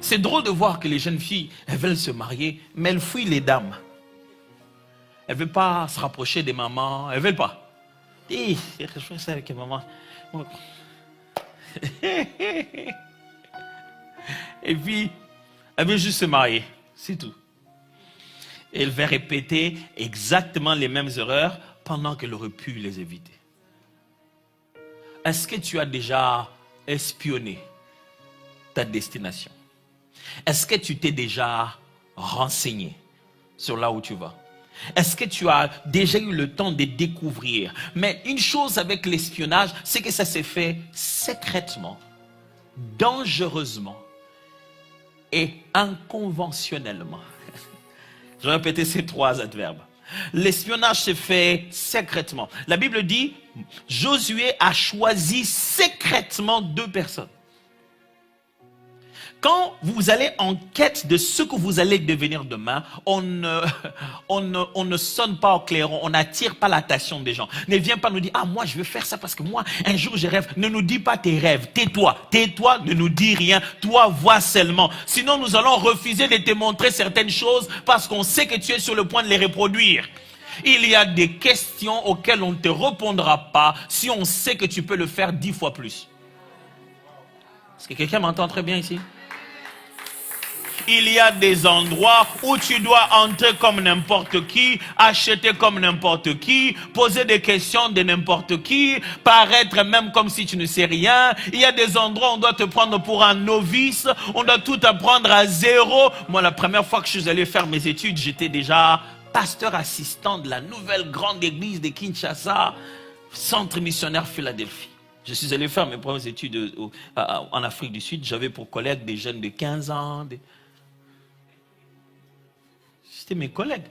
C'est drôle de voir que les jeunes filles, elles veulent se marier, mais elles fuient les dames. Elles ne veulent pas se rapprocher des mamans, elles ne veulent pas. Je fais ça avec les mamans. Et puis, elle veut juste se marier, c'est tout. Et elle va répéter exactement les mêmes erreurs pendant qu'elle aurait pu les éviter. Est-ce que tu as déjà espionné ta destination? Est-ce que tu t'es déjà renseigné sur là où tu vas? Est-ce que tu as déjà eu le temps de découvrir? Mais une chose avec l'espionnage, c'est que ça s'est fait secrètement, dangereusement et inconventionnellement. Je vais répéter ces 3 adverbes. L'espionnage se fait secrètement. La Bible dit, Josué a choisi secrètement 2 personnes. Quand vous allez en quête de ce que vous allez devenir demain, on ne sonne pas au clairon, on n'attire pas l'attention des gens. Ne viens pas nous dire, ah moi je veux faire ça parce que moi un jour je rêve. Ne nous dis pas tes rêves, tais-toi, ne nous dis rien, toi vois seulement. Sinon nous allons refuser de te montrer certaines choses parce qu'on sait que tu es sur le point de les reproduire. Il y a des questions auxquelles on ne te répondra pas si on sait que tu peux le faire 10 fois plus. Est-ce que quelqu'un m'entend très bien ici? Il y a des endroits où tu dois entrer comme n'importe qui, acheter comme n'importe qui, poser des questions de n'importe qui, paraître même comme si tu ne sais rien. Il y a des endroits où on doit te prendre pour un novice, on doit tout apprendre à zéro. Moi, la première fois que je suis allé faire mes études, j'étais déjà pasteur assistant de la nouvelle grande église de Kinshasa, centre missionnaire Philadelphie. Je suis allé faire mes premières études en Afrique du Sud. J'avais pour collègues des jeunes de 15 ans. C'était mes collègues.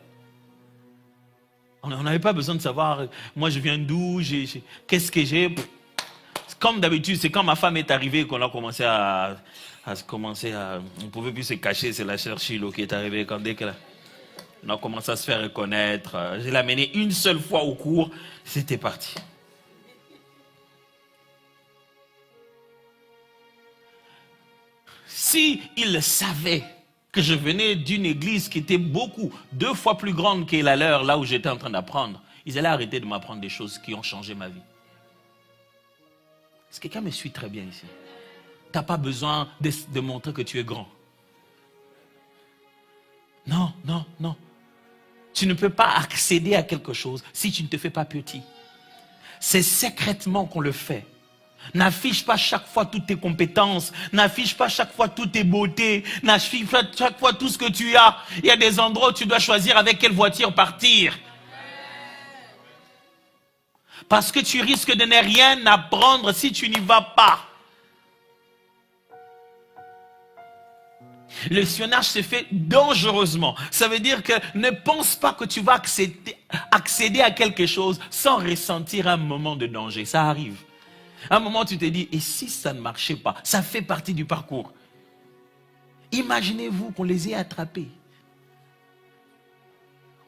On n'avait pas besoin de savoir, moi je viens d'où, qu'est-ce que j'ai. Comme d'habitude, c'est quand ma femme est arrivée qu'on a commencé à on ne pouvait plus se cacher, c'est la sœur Chilo qui est arrivée dès qu'elle on a commencé à se faire reconnaître. Je l'ai amenée une seule fois au cours, c'était parti. Si il savait que je venais d'une église qui était 2 fois plus grande que la leur, là où j'étais en train d'apprendre, ils allaient arrêter de m'apprendre des choses qui ont changé ma vie. Est-ce que quelqu'un me suit très bien ici? Tu n'as pas besoin de montrer que tu es grand. Non. Tu ne peux pas accéder à quelque chose si tu ne te fais pas petit. C'est secrètement qu'on le fait. N'affiche pas chaque fois toutes tes compétences, n'affiche pas chaque fois toutes tes beautés, n'affiche pas chaque fois tout ce que tu as. Il y a des endroits où tu dois choisir avec quelle voiture partir. Parce que tu risques de ne rien apprendre si tu n'y vas pas. L'espionnage se fait dangereusement. Ça veut dire que ne pense pas que tu vas accéder à quelque chose sans ressentir un moment de danger. Ça arrive. À un moment, tu te dis, et si ça ne marchait pas? Ça fait partie du parcours. Imaginez-vous qu'on les ait attrapés.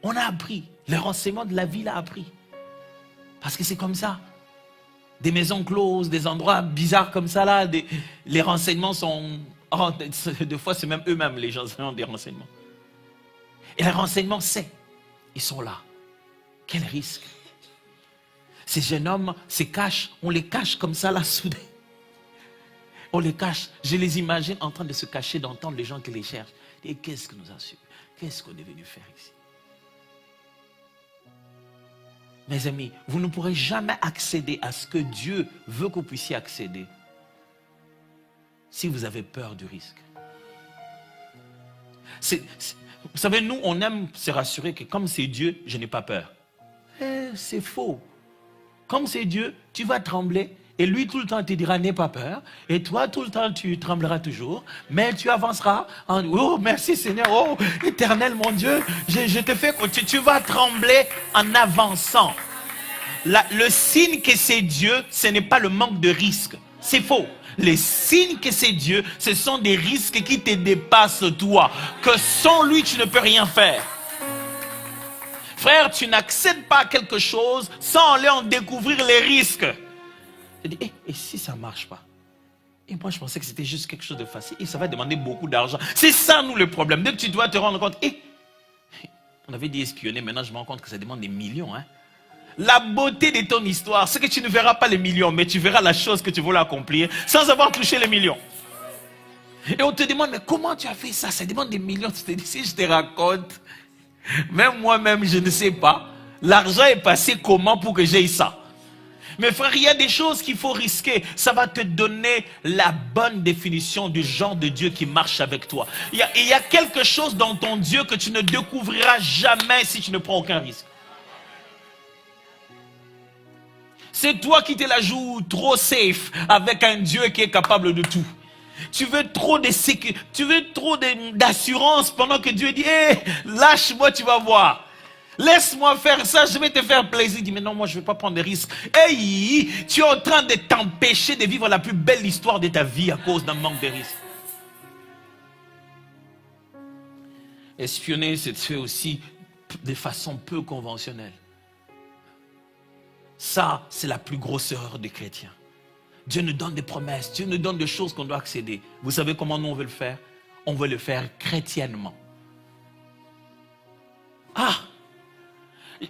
On a appris. Le renseignement de la ville a appris. Parce que c'est comme ça. Des maisons closes, des endroits bizarres comme ça, là, les renseignements sont... Oh, des fois, c'est même eux-mêmes, les gens ont des renseignements. Et les renseignements, ils sont là. Quel risque? Ces jeunes hommes se cachent, on les cache comme ça là, soudain. On les cache. Je les imagine en train de se cacher, d'entendre les gens qui les cherchent. Et qu'est-ce que nous a su? Qu'est-ce qu'on est venu faire ici? Mes amis, vous ne pourrez jamais accéder à ce que Dieu veut que vous puissiez accéder si vous avez peur du risque. Vous savez, nous, on aime se rassurer que comme c'est Dieu, je n'ai pas peur. C'est faux. Comme c'est Dieu, tu vas trembler et lui tout le temps te dira n'aie pas peur et toi tout le temps tu trembleras toujours, mais tu avanceras en oh merci Seigneur, oh éternel mon Dieu, je te fais, tu vas trembler en avançant. Le signe que c'est Dieu, ce n'est pas le manque de risque, c'est faux. Les signes que c'est Dieu, ce sont des risques qui te dépassent toi, que sans lui tu ne peux rien faire. Frère, tu n'accèdes pas à quelque chose sans aller en découvrir les risques. Tu dis, et si ça ne marche pas? Et moi, je pensais que c'était juste quelque chose de facile. Et ça va demander beaucoup d'argent. C'est ça, nous, le problème. Dès que tu dois te rendre compte. On avait dit espionner, maintenant je me rends compte que ça demande des millions. Hein. La beauté de ton histoire, c'est que tu ne verras pas les millions, mais tu verras la chose que tu veux l'accomplir sans avoir touché les millions. Et on te demande, mais comment tu as fait ça? Ça demande des millions. Tu te dis, si je te raconte, même moi-même, je ne sais pas. L'argent est passé comment pour que j'aie ça? Mais frère, il y a des choses qu'il faut risquer. Ça va te donner la bonne définition du genre de Dieu qui marche avec toi. Il y a quelque chose dans ton Dieu que tu ne découvriras jamais si tu ne prends aucun risque. C'est toi qui te la joues trop safe avec un Dieu qui est capable de tout. Tu veux trop de sécurité, tu veux trop d'assurance pendant que Dieu dit, hey, lâche-moi, tu vas voir. Laisse-moi faire ça, je vais te faire plaisir. Il dit, mais non, moi je ne vais pas prendre de risques. Hey, tu es en train de t'empêcher de vivre la plus belle histoire de ta vie à cause d'un manque de risques. Espionner, c'est fait aussi de façon peu conventionnelle. Ça, c'est la plus grosse erreur des chrétiens. Dieu nous donne des promesses, Dieu nous donne des choses qu'on doit accéder. Vous savez comment nous on veut le faire? On veut le faire chrétiennement. Ah!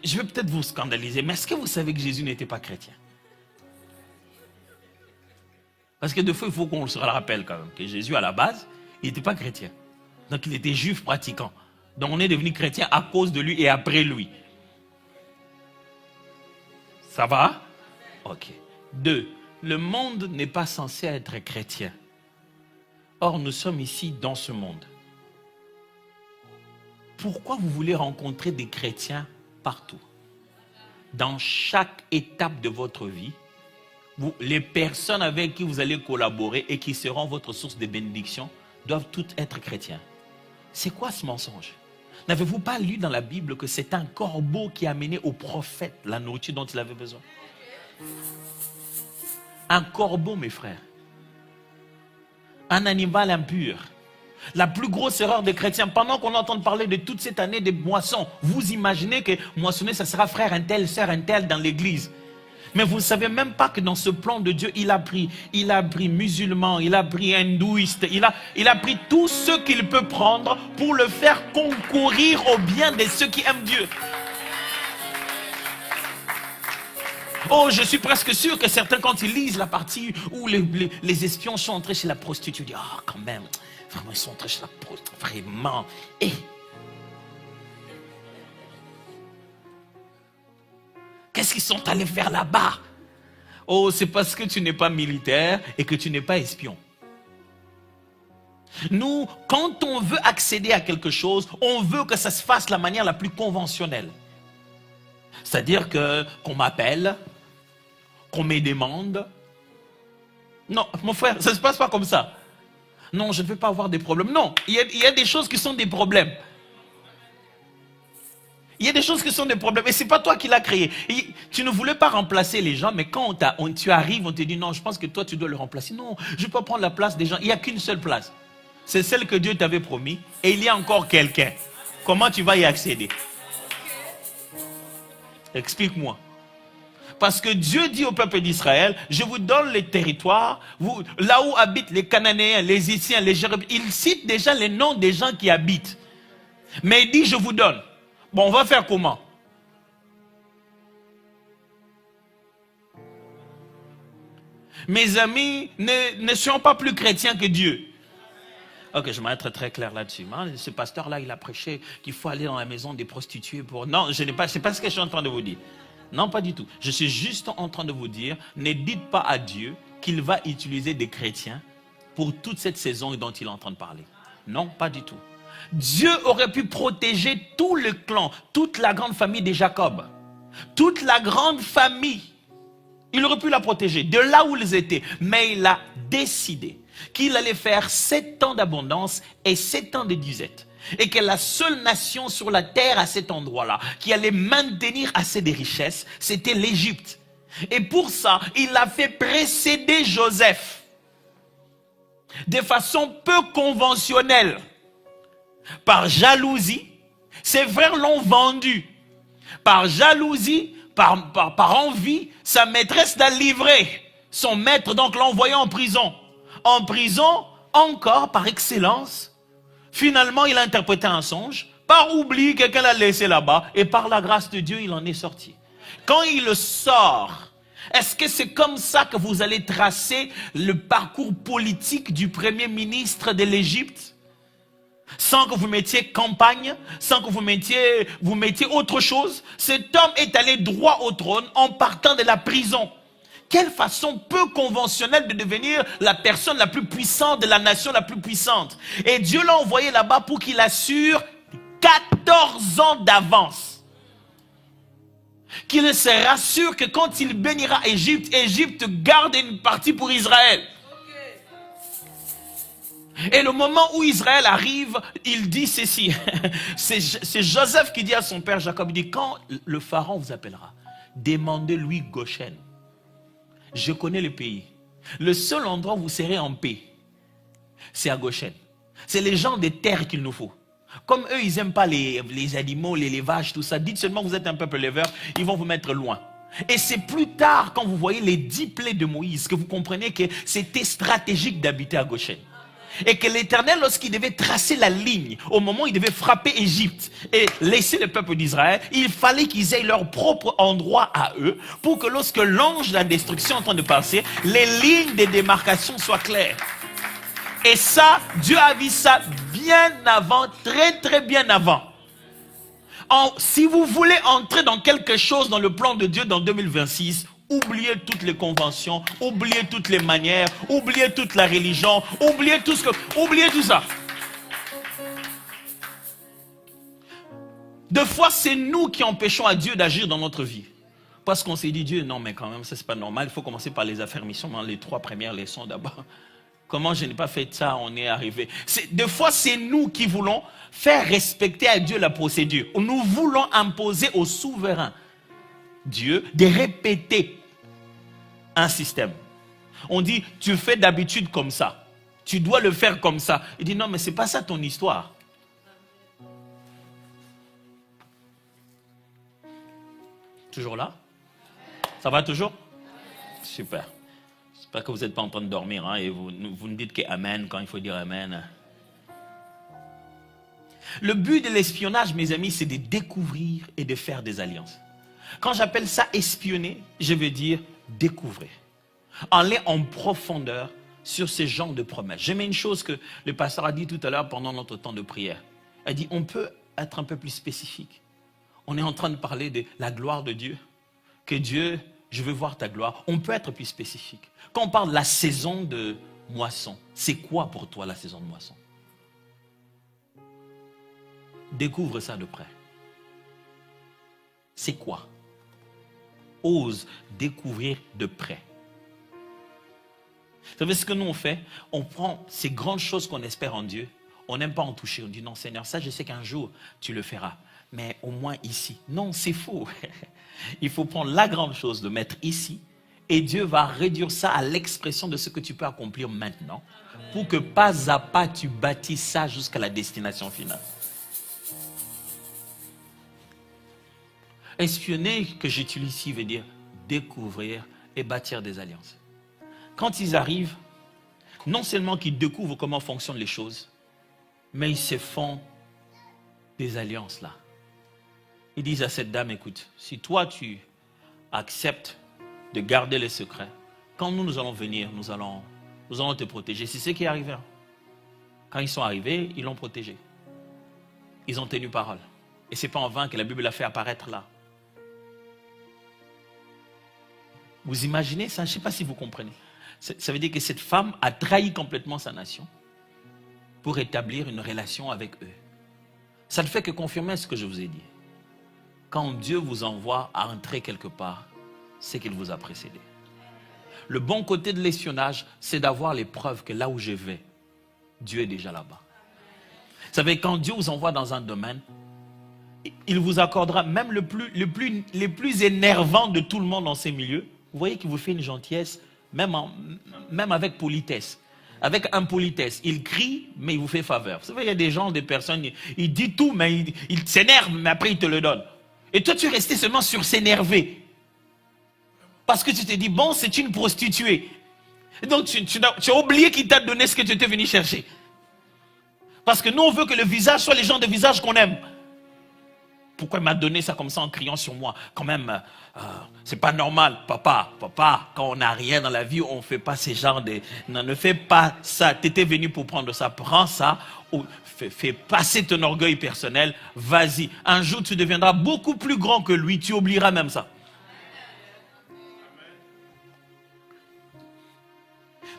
Je vais peut-être vous scandaliser, mais est-ce que vous savez que Jésus n'était pas chrétien? Parce que des fois, il faut qu'on se rappelle quand même que Jésus, à la base, il n'était pas chrétien. Donc, il était juif pratiquant. Donc, on est devenu chrétien à cause de lui et après lui. Ça va? Ok. 2. Le monde n'est pas censé être chrétien. Or, nous sommes ici dans ce monde. Pourquoi vous voulez rencontrer des chrétiens partout? Dans chaque étape de votre vie, les personnes avec qui vous allez collaborer et qui seront votre source de bénédiction doivent toutes être chrétiens. C'est quoi ce mensonge? N'avez-vous pas lu dans la Bible que c'est un corbeau qui a amené au prophète la nourriture dont il avait besoin? Un corbeau, mes frères. Un animal impur. La plus grosse erreur des chrétiens, pendant qu'on entend parler de toute cette année de moissons, vous imaginez que moissonner, ça sera frère un tel, sœur un tel dans l'église. Mais vous ne savez même pas que dans ce plan de Dieu, il a pris musulmans, il a pris hindouistes, il a pris tout ce qu'il peut prendre pour le faire concourir au bien de ceux qui aiment Dieu. Oh, je suis presque sûr que certains, quand ils lisent la partie où les espions sont entrés chez la prostituée, ils disent, ah, quand même, vraiment, ils sont entrés chez la prostituée, vraiment. Et qu'est-ce qu'ils sont allés faire là-bas? Oh, c'est parce que tu n'es pas militaire et que tu n'es pas espion. Nous, quand on veut accéder à quelque chose, on veut que ça se fasse de la manière la plus conventionnelle. C'est-à-dire qu'on m'appelle, qu'on me demande. Non, mon frère, ça ne se passe pas comme ça. Non, je ne veux pas avoir des problèmes. Non, il y a des choses qui sont des problèmes. Il y a des choses qui sont des problèmes. Et ce n'est pas toi qui l'as créé. Et tu ne voulais pas remplacer les gens, mais quand tu arrives, on te dit non, je pense que toi, tu dois le remplacer. Non, je ne peux pas prendre la place des gens. Il n'y a qu'une seule place. C'est celle que Dieu t'avait promis. Et il y a encore quelqu'un. Comment tu vas y accéder? Explique-moi. Parce que Dieu dit au peuple d'Israël, je vous donne les territoires, là où habitent les Cananéens, les Hittiens, les Jérémiens. Il cite déjà les noms des gens qui habitent. Mais il dit, je vous donne. Bon, on va faire comment? Mes amis, ne soyons pas plus chrétiens que Dieu. Ok, je vais être très clair là-dessus. Ce pasteur-là, il a prêché qu'il faut aller dans la maison des prostituées pour... Non, c'est pas ce que je suis en train de vous dire. Non, pas du tout. Je suis juste en train de vous dire, ne dites pas à Dieu qu'il va utiliser des chrétiens pour toute cette saison dont il est en train de parler. Non, pas du tout. Dieu aurait pu protéger tout le clan, toute la grande famille de Jacob. Toute la grande famille. Il aurait pu la protéger de là où ils étaient. Mais il a décidé qu'il allait faire 7 ans d'abondance et 7 ans de disette. Et que la seule nation sur la terre à cet endroit-là qui allait maintenir assez de richesses, c'était l'Égypte. Et pour ça, il a fait précéder Joseph de façon peu conventionnelle. Par jalousie, ses frères l'ont vendu. Par jalousie, par envie, sa maîtresse l'a livré. Son maître donc l'a envoyé en prison. en prison, encore par excellence. Finalement, il a interprété un songe. Par oubli, quelqu'un l'a laissé là-bas. Et par la grâce de Dieu, il en est sorti. Quand il sort, est-ce que c'est comme ça que vous allez tracer le parcours politique du premier ministre de l'Égypte? Sans que vous mettiez campagne, sans que vous mettiez autre chose. Cet homme est allé droit au trône en partant de la prison. Quelle façon peu conventionnelle de devenir la personne la plus puissante de la nation la plus puissante. Et Dieu l'a envoyé là-bas pour qu'il assure 14 ans d'avance. Qu'il se rassure que quand il bénira Égypte, Égypte garde une partie pour Israël. Et le moment où Israël arrive, il dit ceci. C'est Joseph qui dit à son père Jacob, il dit, quand le pharaon vous appellera, demandez-lui Goshen. Je connais le pays. Le seul endroit où vous serez en paix, c'est à Goshen. C'est les gens des terres qu'il nous faut. Comme eux, ils n'aiment pas les animaux, les vaches, tout ça. Dites seulement que vous êtes un peuple éleveur, ils vont vous mettre loin. Et c'est plus tard, quand vous voyez les 10 plaies de Moïse, que vous comprenez que c'était stratégique d'habiter à Goshen. Et que l'Éternel, lorsqu'il devait tracer la ligne, au moment où il devait frapper Égypte et laisser le peuple d'Israël, il fallait qu'ils aient leur propre endroit à eux, pour que lorsque l'ange de la destruction est en train de passer, les lignes de démarcation soient claires. Et ça, Dieu a vu ça bien avant, très très bien avant. Si vous voulez entrer dans quelque chose dans le plan de Dieu dans 2026, oubliez toutes les conventions, oubliez toutes les manières, oubliez toute la religion, oubliez tout ça. Des fois, c'est nous qui empêchons à Dieu d'agir dans notre vie. Parce qu'on s'est dit, Dieu, non mais quand même, ça c'est pas normal, il faut commencer par les affermissements, les 3 premières leçons d'abord. Comment je n'ai pas fait ça, on est arrivé. Des fois, c'est nous qui voulons faire respecter à Dieu la procédure. Nous voulons imposer au souverain Dieu de répéter un système. On dit, tu fais d'habitude comme ça. Tu dois le faire comme ça. Il dit, non, mais c'est pas ça ton histoire. Toujours là? Ça va toujours? Super. J'espère que vous n'êtes pas en train de dormir, hein, et vous ne dites que Amen quand il faut dire Amen. Le but de l'espionnage, mes amis, c'est de découvrir et de faire des alliances. Quand j'appelle ça espionner, je veux dire découvrir. Aller en profondeur sur ce genre de promesses. J'aime une chose que le pasteur a dit tout à l'heure pendant notre temps de prière. Il a dit, on peut être un peu plus spécifique. On est en train de parler de la gloire de Dieu. Que Dieu, je veux voir ta gloire. On peut être plus spécifique. Quand on parle de la saison de moisson, c'est quoi pour toi la saison de moisson? Découvre ça de près. C'est quoi? Ose découvrir de près. Vous savez ce que nous on fait? On prend ces grandes choses qu'on espère en Dieu, on n'aime pas en toucher. On dit non Seigneur, ça je sais qu'un jour tu le feras, mais au moins ici. Non, c'est faux. Il faut prendre la grande chose, le mettre ici, et Dieu va réduire ça à l'expression de ce que tu peux accomplir maintenant, pour que pas à pas tu bâtisses ça jusqu'à la destination finale. Espionner, que j'utilise ici, veut dire découvrir et bâtir des alliances. Quand ils arrivent, non seulement qu'ils découvrent comment fonctionnent les choses, mais ils se font des alliances là. Ils disent à cette dame, écoute, si toi tu acceptes de garder les secrets, quand nous allons venir, nous allons te protéger. C'est ce qui est arrivé. Quand ils sont arrivés, ils l'ont protégé. Ils ont tenu parole. Et ce n'est pas en vain que la Bible l'a fait apparaître là. Vous imaginez ça? Je ne sais pas si vous comprenez. Ça veut dire que cette femme a trahi complètement sa nation pour établir une relation avec eux. Ça ne fait que confirmer ce que je vous ai dit. Quand Dieu vous envoie à entrer quelque part, c'est qu'il vous a précédé. Le bon côté de l'espionnage, c'est d'avoir les preuves que là où je vais, Dieu est déjà là-bas. Vous savez, quand Dieu vous envoie dans un domaine, il vous accordera même les plus énervants de tout le monde dans ces milieux. Vous voyez qu'il vous fait une gentillesse, même avec politesse. Avec impolitesse. Il crie, mais il vous fait faveur. Vous savez, il y a des gens, des personnes, ils disent tout, mais ils s'énervent, mais après ils te le donnent. Et toi, tu restais seulement sur s'énerver. Parce que tu te dis, bon, c'est une prostituée. Et donc tu as oublié qu'il t'a donné ce que tu étais venu chercher. Parce que nous, on veut que le visage soit les gens de visage qu'on aime. Pourquoi il m'a donné ça comme ça en criant sur moi? Quand même, c'est pas normal. Papa, quand on n'a rien dans la vie, on ne fait pas ces genres de... Non, ne fais pas ça. Tu étais venu pour prendre ça. Prends ça. Fais passer ton orgueil personnel. Vas-y. Un jour, tu deviendras beaucoup plus grand que lui. Tu oublieras même ça.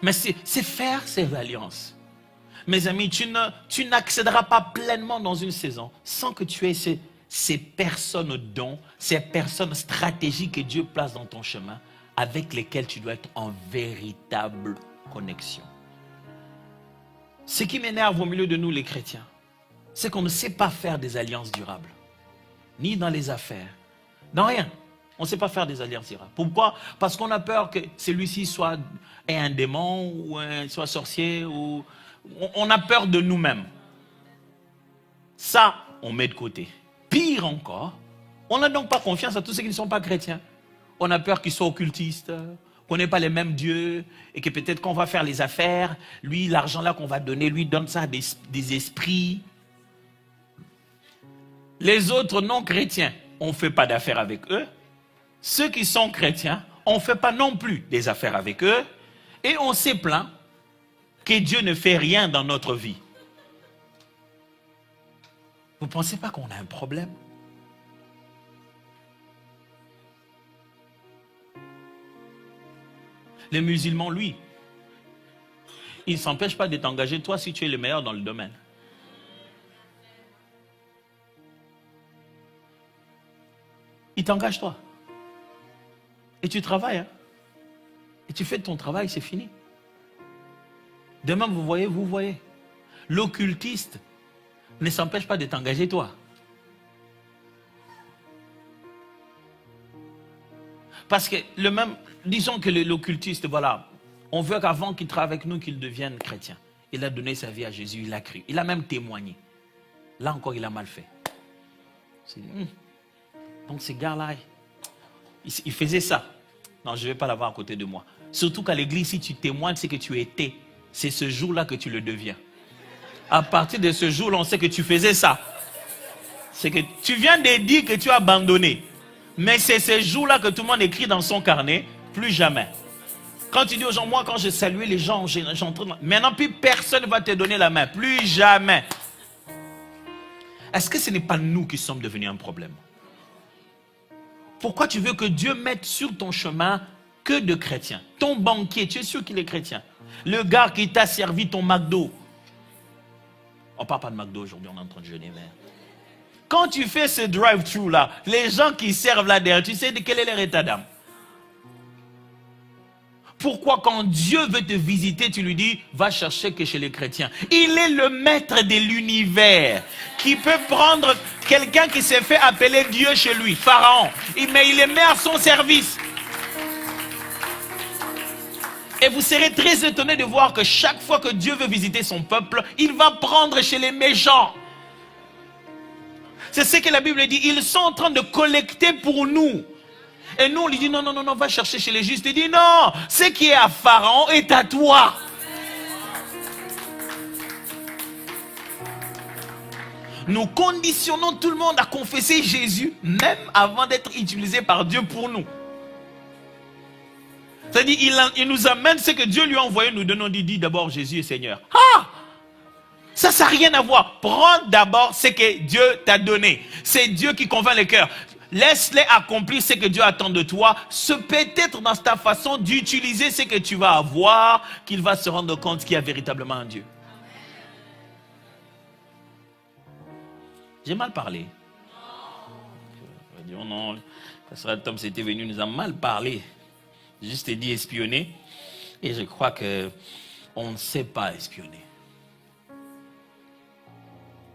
Mais c'est faire ces alliances. Mes amis, tu n'accéderas pas pleinement dans une saison sans que tu aies ces personnes dons, ces personnes stratégiques que Dieu place dans ton chemin, avec lesquelles tu dois être en véritable connexion. Ce qui m'énerve au milieu de nous, les chrétiens, c'est qu'on ne sait pas faire des alliances durables. Ni dans les affaires, dans rien. On ne sait pas faire des alliances durables. Pourquoi? Parce qu'on a peur que celui-ci ait un démon, ou soit sorcier, ou... On a peur de nous-mêmes. Ça, on met de côté. Pire encore, on n'a donc pas confiance à tous ceux qui ne sont pas chrétiens. On a peur qu'ils soient occultistes, qu'on n'ait pas les mêmes dieux, et que peut-être qu'on va faire les affaires, lui, l'argent là qu'on va donner, lui donne ça à des esprits. Les autres non chrétiens, on ne fait pas d'affaires avec eux. Ceux qui sont chrétiens, on ne fait pas non plus des affaires avec eux. Et on s'est plaint que Dieu ne fait rien dans notre vie. Vous ne pensez pas qu'on a un problème? Les musulmans, lui, ils ne s'empêchent pas de t'engager, toi, si tu es le meilleur dans le domaine. Ils t'engagent, toi. Et tu travailles. Hein? Et tu fais ton travail, c'est fini. Demain, vous voyez. L'occultiste ne s'empêche pas de t'engager, toi. Parce que disons que l'occultiste, voilà, on veut qu'avant qu'il travaille avec nous, qu'il devienne chrétien. Il a donné sa vie à Jésus, il a cru. Il a même témoigné. Là encore, il a mal fait. Donc ces gars-là, ils faisaient ça. Non, je ne vais pas l'avoir à côté de moi. Surtout qu'à l'église, si tu témoignes, c'est que tu étais. C'est ce jour-là que tu le deviens. À partir de ce jour-là, on sait que tu faisais ça. C'est que tu viens de dire que tu as abandonné. Mais c'est ce jour-là que tout le monde écrit dans son carnet, plus jamais. Quand tu dis aux gens, moi quand je saluais les gens, j'entrais. Maintenant, plus personne ne va te donner la main. Plus jamais. Est-ce que ce n'est pas nous qui sommes devenus un problème? Pourquoi tu veux que Dieu mette sur ton chemin que de chrétiens? Ton banquier, tu es sûr qu'il est chrétien? Le gars qui t'a servi ton McDo. On ne parle pas de McDo aujourd'hui, on est en train de jeûner. Mais... Quand tu fais ce drive-thru là, les gens qui servent là derrière, tu sais de quel est leur état d'âme? Pourquoi quand Dieu veut te visiter, tu lui dis, va chercher que chez les chrétiens? Il est le maître de l'univers, qui peut prendre quelqu'un qui s'est fait appeler Dieu chez lui, Pharaon, mais il le met à son service. Et vous serez très étonné de voir que chaque fois que Dieu veut visiter son peuple, il va prendre chez les méchants. C'est ce que la Bible dit, ils sont en train de collecter pour nous. Et nous, on lui dit, non, va chercher chez les justes. Il dit, non, ce qui est à Pharaon est à toi. Nous conditionnons tout le monde à confesser Jésus, même avant d'être utilisé par Dieu pour nous. C'est-à-dire, il nous amène ce que Dieu lui a envoyé, nous donnons, dit d'abord Jésus est Seigneur. Ah! Ça n'a rien à voir. Prends d'abord ce que Dieu t'a donné. C'est Dieu qui convainc les cœurs. Laisse-les accomplir ce que Dieu attend de toi. C'est peut-être dans ta façon d'utiliser ce que tu vas avoir qu'il va se rendre compte qu'il y a véritablement un Dieu. J'ai mal parlé. On va dire, non, Pasteur Tom c'était venu, nous a mal parlé. Juste dit espionner. Et je crois qu'on ne sait pas espionner.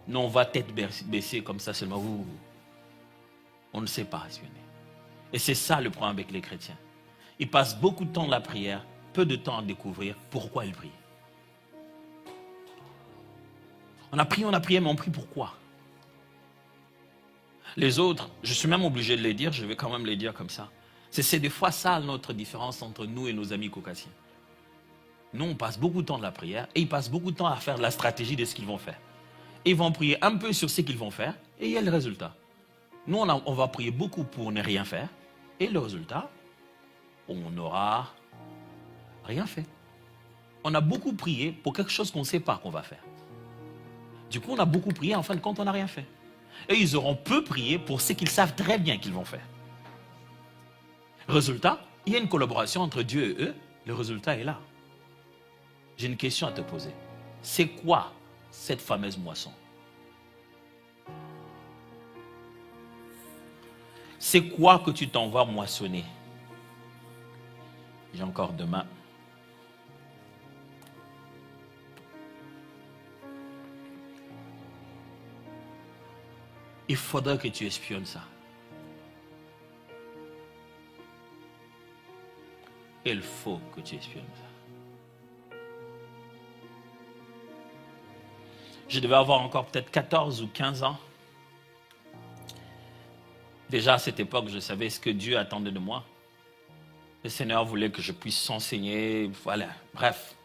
Nous, on va tête baissée comme ça seulement. On ne sait pas espionner. Et c'est ça le problème avec les chrétiens. Ils passent beaucoup de temps dans la prière, peu de temps à découvrir pourquoi ils prient. On a prié, mais on prie pourquoi? Les autres, je suis même obligé de les dire, je vais quand même les dire comme ça. C'est des fois ça notre différence entre nous et nos amis caucasiens. Nous, on passe beaucoup de temps de la prière et ils passent beaucoup de temps à faire la stratégie de ce qu'ils vont faire. Et ils vont prier un peu sur ce qu'ils vont faire et il y a le résultat. Nous, on va prier beaucoup pour ne rien faire et le résultat, on n'aura rien fait. On a beaucoup prié pour quelque chose qu'on ne sait pas qu'on va faire. Du coup, on a beaucoup prié, en fin de compte, on n'a rien fait. Et ils auront peu prié pour ce qu'ils savent très bien qu'ils vont faire. Résultat, il y a une collaboration entre Dieu et eux. Le résultat est là. J'ai une question à te poser. C'est quoi cette fameuse moisson? C'est quoi que tu t'en vas moissonner? J'ai encore demain. Il faudrait que tu espionnes ça. Il faut que tu espionnes ça. Je devais avoir encore peut-être 14 ou 15 ans. Déjà à cette époque, je savais ce que Dieu attendait de moi. Le Seigneur voulait que je puisse s'enseigner. Voilà, bref,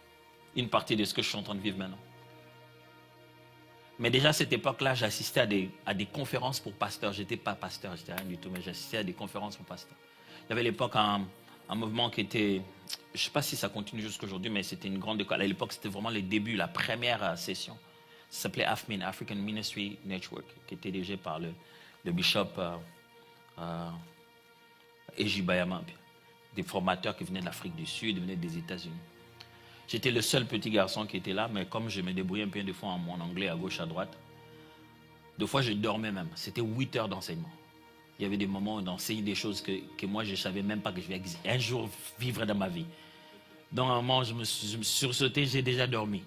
une partie de ce que je suis en train de vivre maintenant. Mais déjà à cette époque-là, j'assistais à des conférences pour pasteurs. Je n'étais pas pasteur, je n'étais rien du tout, mais j'assistais à des conférences pour pasteurs. Il y avait à l'époque un mouvement qui était, je ne sais pas si ça continue jusqu'à aujourd'hui, mais c'était une grande école. À l'époque, c'était vraiment les débuts, la première session. Ça s'appelait AFMIN, African Ministry Network, qui était dirigé par le bishop Eji Bayama, des formateurs qui venaient de l'Afrique du Sud, qui venaient des États-Unis. J'étais le seul petit garçon qui était là, mais comme je me débrouillais un peu des fois en mon anglais à gauche, à droite, des fois je dormais même. C'était 8 heures d'enseignement. Il y avait des moments où on enseignait des choses que moi je ne savais même pas que je vais un jour vivre dans ma vie. Donc à un moment, je me sursautais, j'ai déjà dormi.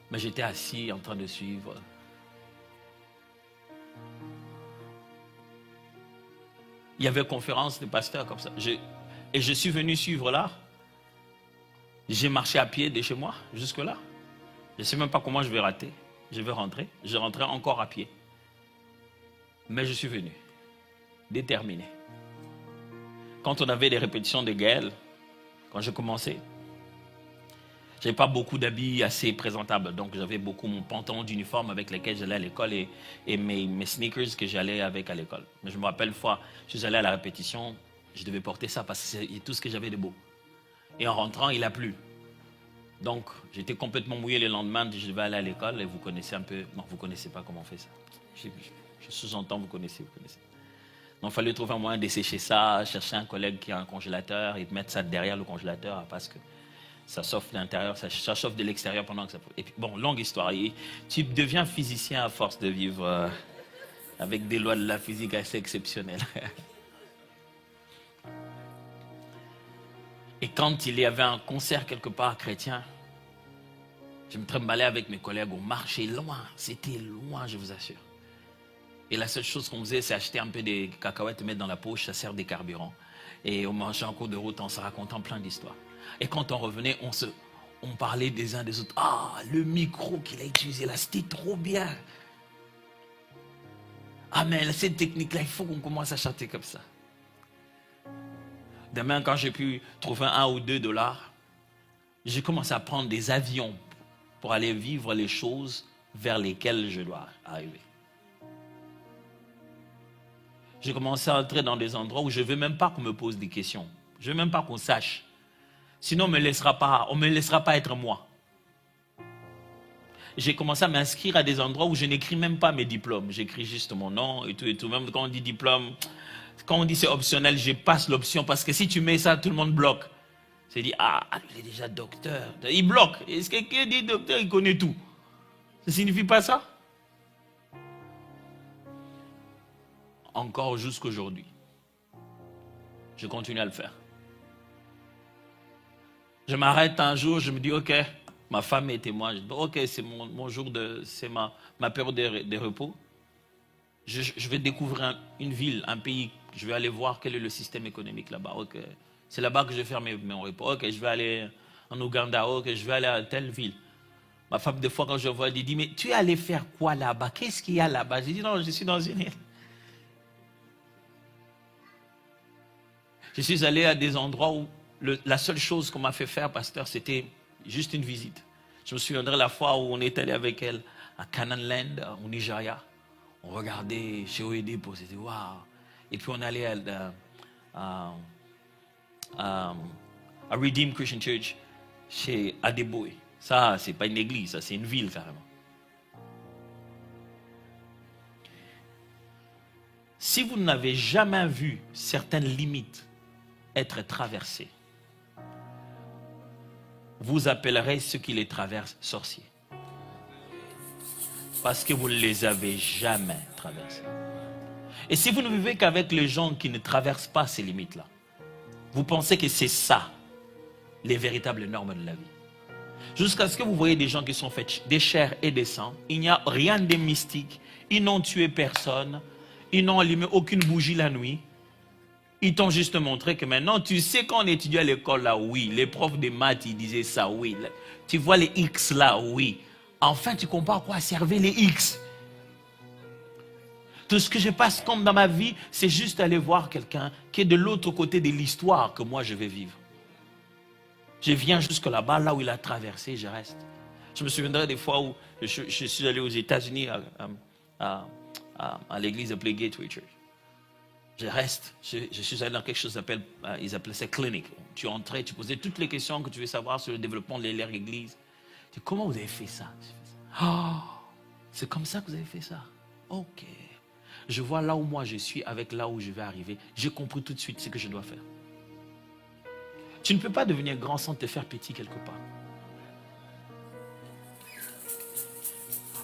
Mais j'étais assis en train de suivre. Il y avait conférence de pasteurs comme ça. Et je suis venu suivre là. J'ai marché à pied de chez moi jusque-là. Je ne sais même pas comment je vais rater. Je vais rentrer. Je rentrais encore à pied. Mais je suis venu. Déterminé. Quand on avait des répétitions de Gaël, quand je commençais, je n'avais pas beaucoup d'habits assez présentables. Donc j'avais beaucoup mon pantalon d'uniforme avec lequel j'allais à l'école et mes sneakers que j'allais avec à l'école. Mais je me rappelle une fois, je suis allé à la répétition, je devais porter ça parce que c'est tout ce que j'avais de beau. Et en rentrant, il a plu. Donc j'étais complètement mouillé le lendemain, je devais aller à l'école et vous connaissez un peu... Non, vous ne connaissez pas comment on fait ça. Je sous-entends, vous connaissez. Donc il fallait trouver un moyen de sécher ça, chercher un collègue qui a un congélateur et mettre ça derrière le congélateur parce que ça chauffe de l'intérieur, ça chauffe de l'extérieur pendant que ça... Et puis, bon, longue histoire. Tu deviens physicien à force de vivre avec des lois de la physique assez exceptionnelles. Et quand il y avait un concert quelque part chrétien, je me trimballais avec mes collègues, on marchait loin. C'était loin, je vous assure. Et la seule chose qu'on faisait, c'est acheter un peu des cacahuètes, mettre dans la poche, ça sert des carburants. Et on mangeait en cours de route en se racontant plein d'histoires. Et quand on revenait, on parlait des uns des autres. Ah, le micro qu'il a utilisé là, c'était trop bien. Ah, mais cette technique-là, il faut qu'on commence à chanter comme ça. Demain, quand j'ai pu trouver 1 ou 2 dollars, j'ai commencé à prendre des avions pour aller vivre les choses vers lesquelles je dois arriver. J'ai commencé à entrer dans des endroits où je ne veux même pas qu'on me pose des questions. Je ne veux même pas qu'on sache. Sinon, on ne me laissera pas être moi. J'ai commencé à m'inscrire à des endroits où je n'écris même pas mes diplômes. J'écris juste mon nom et tout et tout. Même quand on dit diplôme, quand on dit c'est optionnel, je passe l'option parce que si tu mets ça, tout le monde bloque. C'est dit, ah, il est déjà docteur. Il bloque. Est-ce que quelqu'un dit docteur, il connaît tout? Ça ne signifie pas ça? Encore jusqu'aujourd'hui, je continue à le faire. Je m'arrête un jour, je me dis, ok, ma femme est témoin. Je dis, ok, c'est mon jour c'est ma période de repos. Je vais découvrir une ville, un pays. Je vais aller voir quel est le système économique là-bas. Ok, c'est là-bas que je vais faire mes repos. Ok, je vais aller en Ouganda. Ok, je vais aller à telle ville. Ma femme, des fois, quand je vois, elle dit, mais tu es allé faire quoi là-bas? Qu'est-ce qu'il y a là-bas? J'ai dit, non, je suis dans une île. Je suis allé à des endroits où la seule chose qu'on m'a fait faire, pasteur, c'était juste une visite. Je me souviendrai la fois où on est allé avec elle à Canaan Land, au Nigeria. On regardait chez Oedipo, c'était waouh. Et puis on allait à Redeemed Christian Church chez Adeboe. Ça, c'est pas une église, ça, c'est une ville carrément. Si vous n'avez jamais vu certaines limites être traversées, vous appellerez ceux qui les traversent sorciers. Parce que vous ne les avez jamais traversées. Et si vous ne vivez qu'avec les gens qui ne traversent pas ces limites-là, vous pensez que c'est ça, les véritables normes de la vie. Jusqu'à ce que vous voyez des gens qui sont faits des chairs et des sangs, il n'y a rien de mystique, ils n'ont tué personne, ils n'ont allumé aucune bougie la nuit. Ils t'ont juste montré que maintenant, tu sais quand on étudiait à l'école là, oui, les profs de maths, ils disaient ça, oui. Tu vois les X là, oui. Enfin, tu comprends à quoi servaient les X. Tout ce que je passe comme dans ma vie, c'est juste aller voir quelqu'un qui est de l'autre côté de l'histoire que moi je vais vivre. Je viens jusque là-bas, là où il a traversé, je reste. Je me souviendrai des fois où je suis allé aux États-Unis à l'église appelée Gateway Church. Je reste, je suis allé dans quelque chose qu'ils appelaient ça clinic. Tu entrais, tu posais toutes les questions que tu veux savoir sur le développement de leur église. Tu dis, comment vous avez fait ça? C'est comme ça que vous avez fait ça? Ok. Je vois là où moi je suis avec là où je vais arriver. J'ai compris tout de suite ce que je dois faire. Tu ne peux pas devenir grand sans te faire petit quelque part.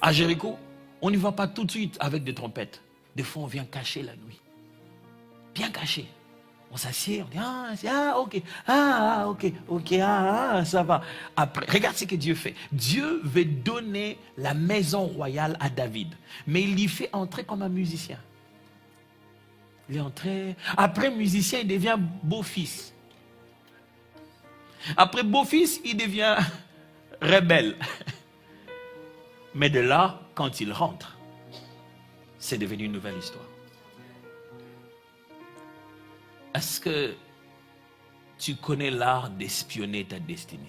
À Jéricho, on n'y va pas tout de suite avec des trompettes. Des fois, on vient cacher la nuit. Bien caché. On s'assied, on dit, ok, ça va. Après, regarde ce que Dieu fait. Dieu veut donner la maison royale à David. Mais il l'y fait entrer comme un musicien. Il est entré. Après musicien, il devient beau-fils. Après beau-fils, il devient rebelle. Mais de là, quand il rentre, c'est devenu une nouvelle histoire. Est-ce que tu connais l'art d'espionner ta destinée?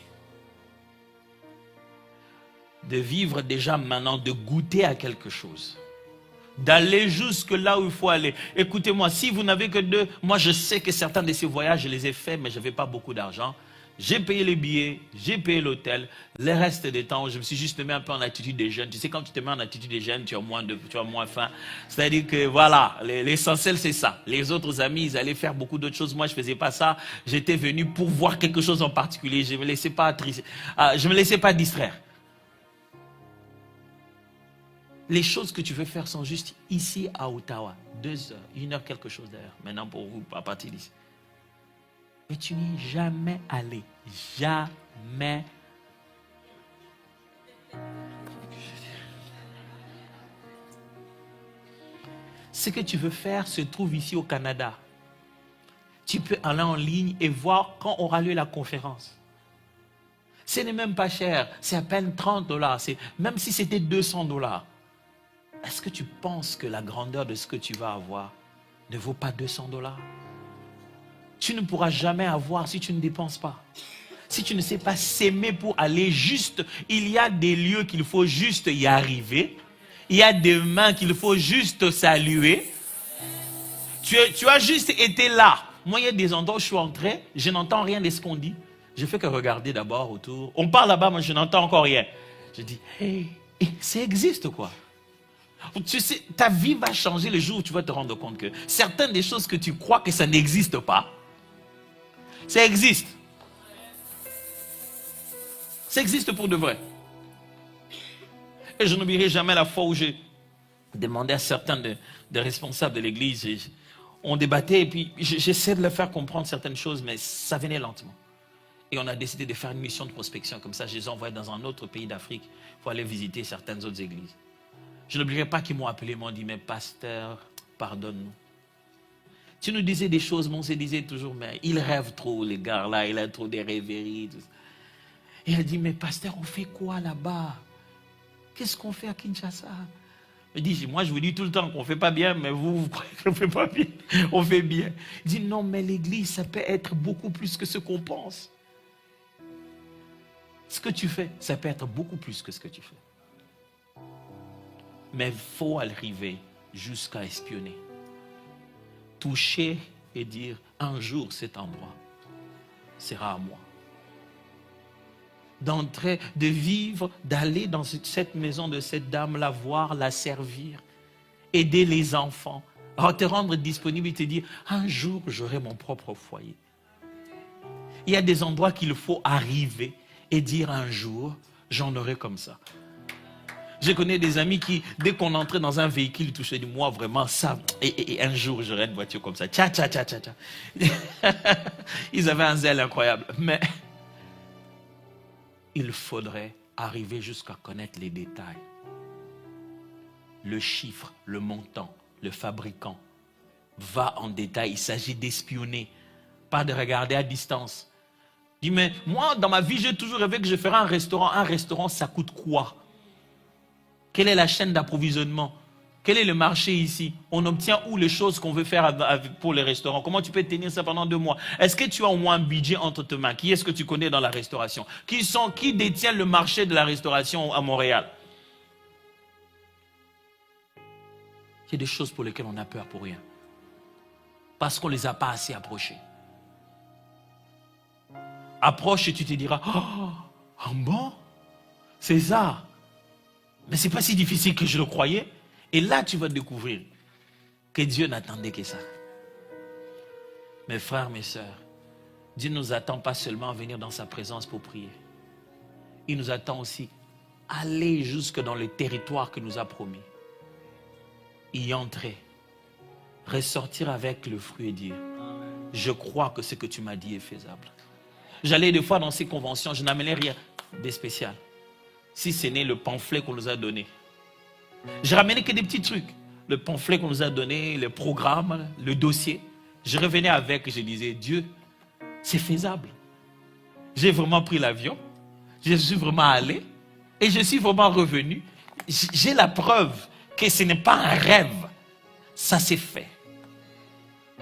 De vivre déjà maintenant, de goûter à quelque chose. D'aller jusque là où il faut aller. Écoutez-moi, si vous n'avez que deux, moi je sais que certains de ces voyages, je les ai faits, mais je n'avais pas beaucoup d'argent. J'ai payé les billets, j'ai payé l'hôtel. Le reste des temps, je me suis juste mis un peu en attitude des jeunes. Tu sais, quand tu te mets en attitude des jeunes, tu as moins faim. C'est-à-dire que voilà, l'essentiel c'est ça. Les autres amis, ils allaient faire beaucoup d'autres choses. Moi, je ne faisais pas ça. J'étais venu pour voir quelque chose en particulier. Je ne me laissais pas distraire. Les choses que tu veux faire sont juste ici à Ottawa. 2 heures, 1 heure quelque chose d'ailleurs. Maintenant pour vous, à partir d'ici. Mais tu n'y es jamais allé. Jamais. Ce que tu veux faire se trouve ici au Canada. Tu peux aller en ligne et voir quand aura lieu la conférence. Ce n'est même pas cher. C'est à peine $30. Même si c'était $200. Est-ce que tu penses que la grandeur de ce que tu vas avoir ne vaut pas $200? Tu ne pourras jamais avoir si tu ne dépenses pas. Si tu ne sais pas s'aimer pour aller juste, il y a des lieux qu'il faut juste y arriver. Il y a des mains qu'il faut juste saluer. Tu as juste été là. Moi, il y a des endroits où je suis entré, je n'entends rien de ce qu'on dit. Je fais que regarder d'abord autour. On parle là-bas, moi je n'entends encore rien. Je dis, hey, ça existe quoi? Tu sais, ta vie va changer le jour où tu vas te rendre compte que certaines des choses que tu crois que ça n'existe pas, ça existe. Ça existe pour de vrai. Et je n'oublierai jamais la fois où j'ai demandé à certains des responsables de l'église, on débattait et puis j'essaie de leur faire comprendre certaines choses, mais ça venait lentement. Et on a décidé de faire une mission de prospection comme ça. Je les ai envoyés dans un autre pays d'Afrique pour aller visiter certaines autres églises. Je n'oublierai pas qu'ils m'ont appelé, m'ont dit, mais pasteur, pardonne-nous. Tu nous disais des choses, mais on se disait toujours, mais ils rêvent trop, les gars là, il a trop des rêveries. Tout ça. Et elle dit, mais pasteur, on fait quoi là-bas? Qu'est-ce qu'on fait à Kinshasa? Il dit, moi je vous dis tout le temps qu'on ne fait pas bien, mais vous croyez qu'on ne fait pas bien. On fait bien. Il dit, non, mais l'église, ça peut être beaucoup plus que ce qu'on pense. Ce que tu fais, ça peut être beaucoup plus que ce que tu fais. Mais il faut arriver jusqu'à espionner. Toucher et dire, un jour cet endroit sera à moi. D'entrer, de vivre, d'aller dans cette maison de cette dame, la voir, la servir, aider les enfants, te rendre disponible et te dire, un jour j'aurai mon propre foyer. Il y a des endroits qu'il faut arriver et dire un jour, j'en aurai comme ça. Je connais des amis qui, dès qu'on entrait dans un véhicule, ils touchaient du moi vraiment ça. Et un jour, j'aurai une voiture comme ça. Tcha, tcha, tcha, tcha, tcha. Ils avaient un zèle incroyable. Mais il faudrait arriver jusqu'à connaître les détails. Le chiffre, le montant, le fabricant. Va en détail. Il s'agit d'espionner, pas de regarder à distance. Dis, mais moi, dans ma vie, j'ai toujours rêvé que je ferais un restaurant. Un restaurant, ça coûte quoi? Quelle est la chaîne d'approvisionnement? Quel est le marché ici? On obtient où les choses qu'on veut faire pour les restaurants? Comment tu peux tenir ça pendant 2 mois? Est-ce que tu as au moins un budget entre tes mains? Qui est-ce que tu connais dans la restauration? Qui détient le marché de la restauration à Montréal? Il y a des choses pour lesquelles on a peur pour rien. Parce qu'on ne les a pas assez approchées. Approche et tu te diras, oh, bon, c'est ça. Mais ce n'est pas si difficile que je le croyais. Et là, tu vas découvrir que Dieu n'attendait que ça. Mes frères, mes sœurs, Dieu ne nous attend pas seulement à venir dans sa présence pour prier. Il nous attend aussi à aller jusque dans le territoire que nous a promis. Y entrer, ressortir avec le fruit et dire, je crois que ce que tu m'as dit est faisable. J'allais des fois dans ces conventions, je n'amenais rien de spécial. Si ce n'est le pamphlet qu'on nous a donné. Je ramenais que des petits trucs. Le pamphlet qu'on nous a donné, le programme, le dossier. Je revenais avec et je disais, Dieu, c'est faisable. J'ai vraiment pris l'avion. Je suis vraiment allé. Et je suis vraiment revenu. J'ai la preuve que ce n'est pas un rêve. Ça s'est fait.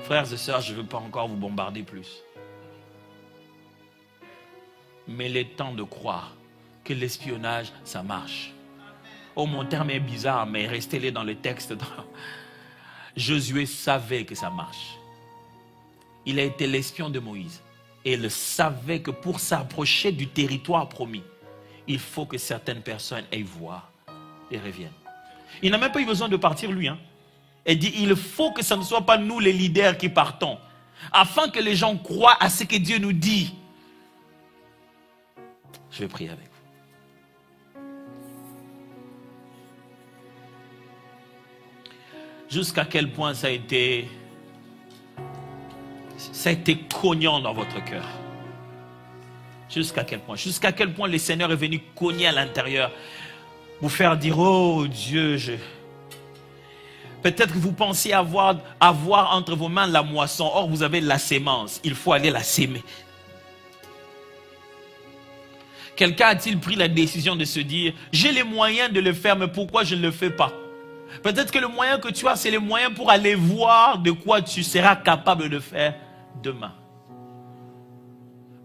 Frères et sœurs, je ne veux pas encore vous bombarder plus. Mais il est temps de croire que l'espionnage, ça marche. Oh, mon terme est bizarre, mais restez-les dans le texte. Josué savait que ça marche. Il a été l'espion de Moïse. Et il savait que pour s'approcher du territoire promis, il faut que certaines personnes aillent voir et reviennent. Il n'a même pas eu besoin de partir lui. Il dit, il faut que ce ne soit pas nous les leaders qui partons. Afin que les gens croient à ce que Dieu nous dit. Je vais prier avec vous. Jusqu'à quel point ça a été cognant dans votre cœur. Jusqu'à quel point le Seigneur est venu cogner à l'intérieur, vous faire dire, oh Dieu, peut-être que vous pensiez avoir entre vos mains la moisson, or vous avez la sémence, il faut aller la s'aimer. Quelqu'un a-t-il pris la décision de se dire, j'ai les moyens de le faire, mais pourquoi je ne le fais pas? Peut-être que le moyen que tu as, c'est le moyen pour aller voir de quoi tu seras capable de faire demain.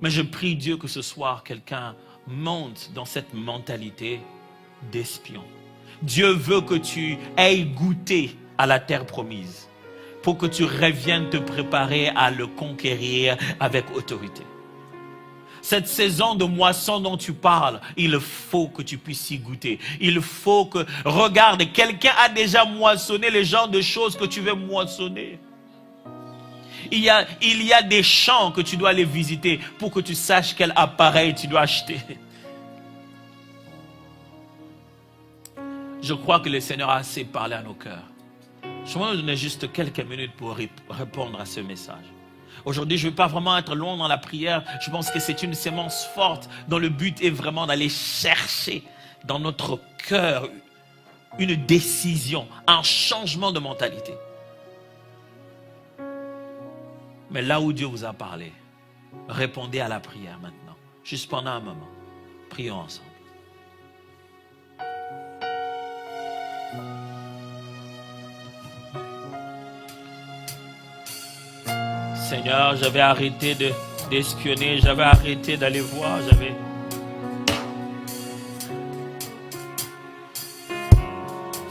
Mais je prie Dieu que ce soir, quelqu'un monte dans cette mentalité d'espion. Dieu veut que tu aies goûté à la terre promise pour que tu reviennes te préparer à le conquérir avec autorité. Cette saison de moisson dont tu parles, il faut que tu puisses y goûter. Il faut que, regarde, quelqu'un a déjà moissonné les genres de choses que tu veux moissonner. Il y a des champs que tu dois aller visiter pour que tu saches quel appareil tu dois acheter. Je crois que le Seigneur a assez parlé à nos cœurs. Je vais vous donner juste quelques minutes pour répondre à ce message. Aujourd'hui, je ne vais pas vraiment être long dans la prière. Je pense que c'est une sémence forte dont le but est vraiment d'aller chercher dans notre cœur une décision, un changement de mentalité. Mais là où Dieu vous a parlé, répondez à la prière maintenant. Juste pendant un moment. Prions ensemble. Seigneur, j'avais arrêté d'espionner, j'avais arrêté d'aller voir,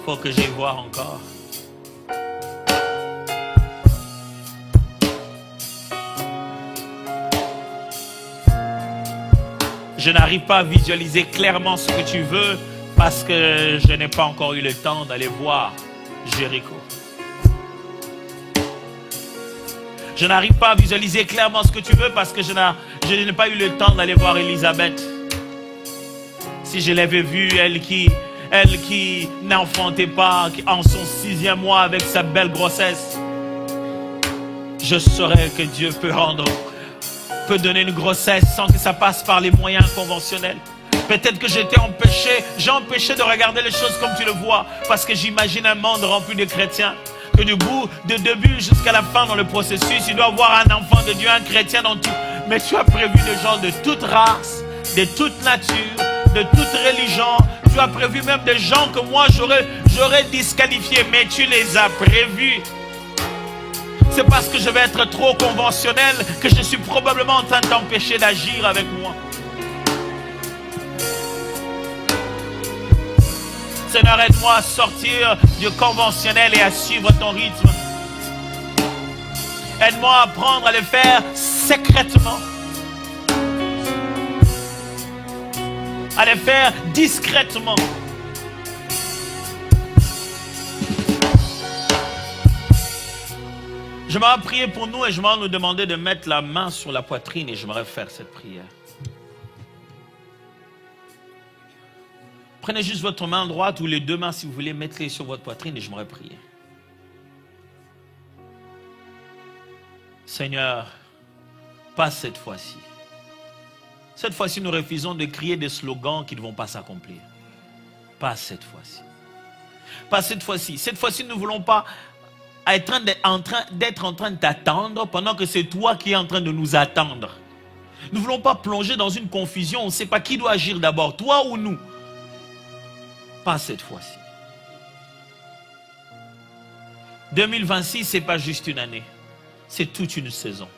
faut que j'aille voir encore. Je n'arrive pas à visualiser clairement ce que tu veux parce que je n'ai pas encore eu le temps d'aller voir Jéricho. Je n'arrive pas à visualiser clairement ce que tu veux parce que je n'ai pas eu le temps d'aller voir Élisabeth. Si je l'avais vue, elle qui n'enfantait pas en son 6e mois avec sa belle grossesse, je saurais que Dieu peut donner une grossesse sans que ça passe par les moyens conventionnels. Peut-être que j'ai empêché de regarder les choses comme tu le vois, parce que j'imagine un monde rempli de chrétiens, que du début jusqu'à la fin dans le processus, il doit avoir un enfant de Dieu, un chrétien mais tu as prévu des gens de toute race, de toute nature, de toute religion. Tu as prévu même des gens que moi j'aurais disqualifiés, mais tu les as prévus. C'est parce que je vais être trop conventionnel que je suis probablement en train de t'empêcher d'agir avec moi. Seigneur, aide-moi à sortir du conventionnel et à suivre ton rythme. Aide-moi à apprendre à le faire secrètement. À le faire discrètement. Je m'en prier pour nous et je m'en nous demander de mettre la main sur la poitrine et j'aimerais faire cette prière. Prenez juste votre main droite ou les deux mains si vous voulez, mettez-les sur votre poitrine et j'aimerais prier. Seigneur, pas cette fois-ci. Cette fois-ci, nous refusons de crier des slogans qui ne vont pas s'accomplir. Pas cette fois-ci. Pas cette fois-ci. Cette fois-ci, nous ne voulons pas être en train de t'attendre pendant que c'est toi qui es en train de nous attendre. Nous ne voulons pas plonger dans une confusion. On ne sait pas qui doit agir d'abord, toi ou nous. Pas cette fois-ci. 2026, ce n'est pas juste une année. C'est toute une saison.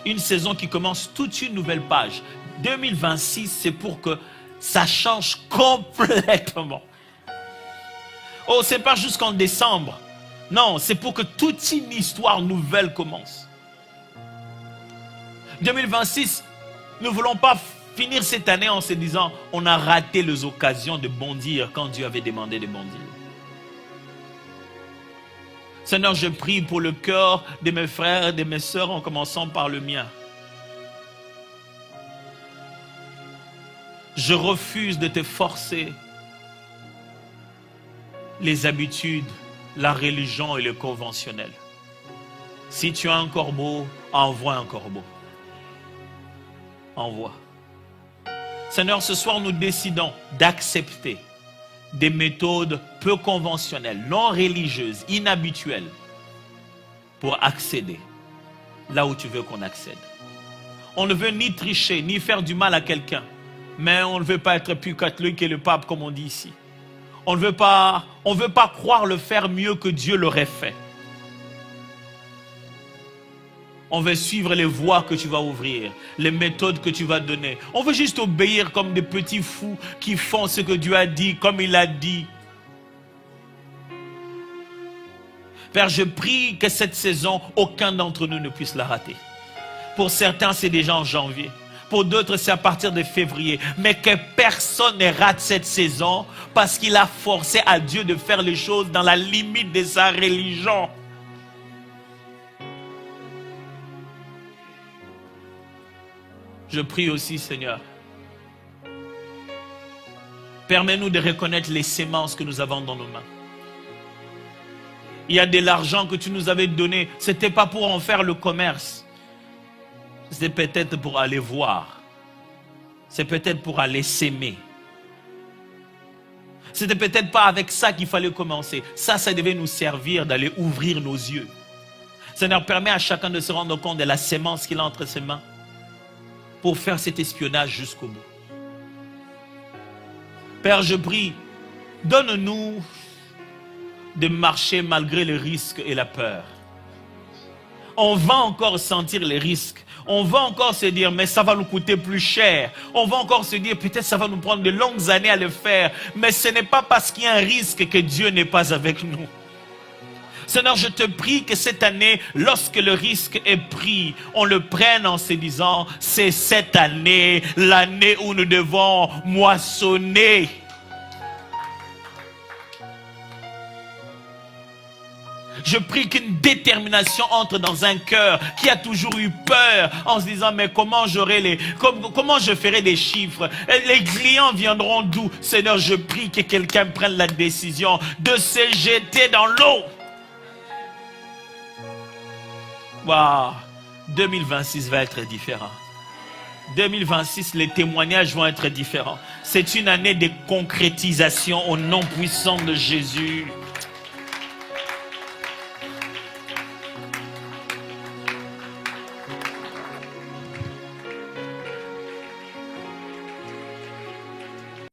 Une saison qui commence toute une nouvelle page. 2026, c'est pour que ça change complètement. Oh, ce n'est pas jusqu'en décembre. Non, c'est pour que toute une histoire nouvelle commence. 2026, nous ne voulons pas finir cette année en se disant on a raté les occasions de bondir quand Dieu avait demandé de bondir. Seigneur, je prie pour le cœur de mes frères et de mes sœurs en commençant par le mien. Je refuse de te forcer les habitudes, la religion et le conventionnel. Si tu as un corbeau, envoie un corbeau. Envoie. Seigneur, ce soir, nous décidons d'accepter des méthodes peu conventionnelles, non religieuses, inhabituelles, pour accéder là où tu veux qu'on accède. On ne veut ni tricher, ni faire du mal à quelqu'un, mais on ne veut pas être plus catholique que le pape, comme on dit ici. On ne veut pas croire le faire mieux que Dieu l'aurait fait. On veut suivre les voies que tu vas ouvrir, les méthodes que tu vas donner. On veut juste obéir comme des petits fous qui font ce que Dieu a dit, comme il a dit. Père, je prie que cette saison, aucun d'entre nous ne puisse la rater. Pour certains, c'est déjà en janvier. Pour d'autres, c'est à partir de février. Mais que personne ne rate cette saison parce qu'il a forcé à Dieu de faire les choses dans la limite de sa religion. Je prie aussi, Seigneur, permets-nous de reconnaître les semences que nous avons dans nos mains. Il y a de l'argent que tu nous avais donné, ce n'était pas pour en faire le commerce. C'est peut-être pour aller voir. C'est peut-être pour aller s'aimer. C'était peut-être pas avec ça qu'il fallait commencer. Ça devait nous servir d'aller ouvrir nos yeux. Seigneur, permets à chacun de se rendre compte de la sémence qu'il a entre ses mains pour faire cet espionnage jusqu'au bout. Père, je prie, donne-nous de marcher malgré le risque et la peur. On va encore sentir les risques. On va encore se dire, mais ça va nous coûter plus cher. On va encore se dire, peut-être ça va nous prendre de longues années à le faire. Mais ce n'est pas parce qu'il y a un risque que Dieu n'est pas avec nous. Seigneur, je te prie que cette année, lorsque le risque est pris, on le prenne en se disant, c'est cette année, l'année où nous devons moissonner. Je prie qu'une détermination entre dans un cœur qui a toujours eu peur en se disant, mais comment je ferai des chiffres? Les clients viendront d'où? Seigneur, je prie que quelqu'un prenne la décision de se jeter dans l'eau. Waouh, 2026 va être différent. 2026, les témoignages vont être différents. C'est une année de concrétisation au nom puissant de Jésus.